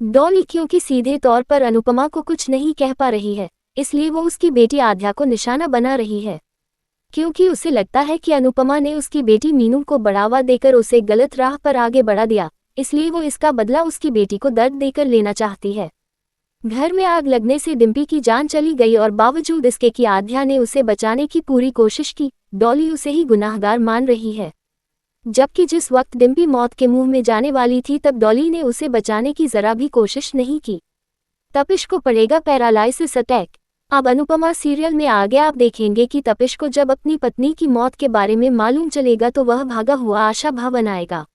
डॉली क्योंकि सीधे तौर पर अनुपमा को कुछ नहीं कह पा रही है, इसलिए वो उसकी बेटी आद्या को निशाना बना रही है। क्योंकि उसे लगता है कि अनुपमा ने उसकी बेटी मीनू को बढ़ावा देकर उसे गलत राह पर आगे बढ़ा दिया, इसलिए वो इसका बदला उसकी बेटी को दर्द देकर लेना चाहती है। घर में आग लगने से डिम्पी की जान चली गई और बावजूद इसके कि आद्या ने उसे बचाने की पूरी कोशिश की, डॉली उसे ही गुनाहगार मान रही है। जबकि जिस वक्त डिम्पी मौत के मुंह में जाने वाली थी तब डॉली ने उसे बचाने की जरा भी कोशिश नहीं की। तपिश को पड़ेगा पैरालाइसिस अटैक। अब अनुपमा सीरियल में आगे आप देखेंगे कि तपिश को जब अपनी पत्नी की मौत के बारे में मालूम चलेगा तो वह भागा हुआ आशा भवन आएगा।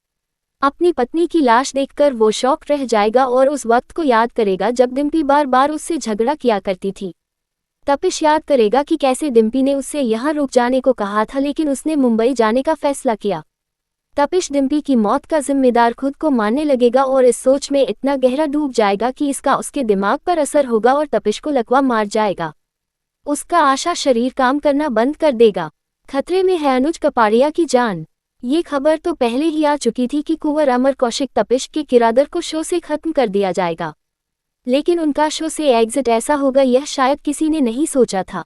अपनी पत्नी की लाश देखकर वो शॉक रह जाएगा और उस वक्त को याद करेगा जब डिम्पी बार बार उससे झगड़ा किया करती थी। तपिश याद करेगा कि कैसे डिम्पी ने उससे यहाँ रुक जाने को कहा था लेकिन उसने मुंबई जाने का फैसला किया। तपिश डिम्पी की मौत का जिम्मेदार खुद को मानने लगेगा और इस सोच में इतना गहरा डूब जाएगा कि इसका उसके दिमाग पर असर होगा और तपिश को लकवा मार जाएगा। उसका आशा शरीर काम करना बंद कर देगा। खतरे में है अनुज कपाड़िया की जान। ये खबर तो पहले ही आ चुकी थी कि कुंवर अमर कौशिक तपिश के किरादर को शो से खत्म कर दिया जाएगा, लेकिन उनका शो से एग्जिट ऐसा होगा यह शायद किसी ने नहीं सोचा था।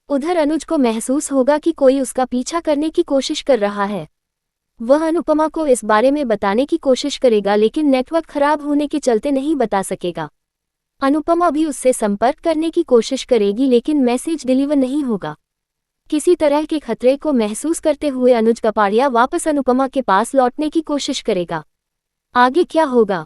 उधर अनुज को महसूस होगा कि कोई उसका पीछा करने की कोशिश कर रहा है। वह अनुपमा को इस बारे में बताने की कोशिश करेगा लेकिन नेटवर्क खराब होने के चलते नहीं बता सकेगा। अनुपमा भी उससे संपर्क करने की कोशिश करेगी लेकिन मैसेज डिलीवर नहीं होगा। किसी तरह के खतरे को महसूस करते हुए अनुज कपाड़िया वापस अनुपमा के पास लौटने की कोशिश करेगा। आगे क्या होगा?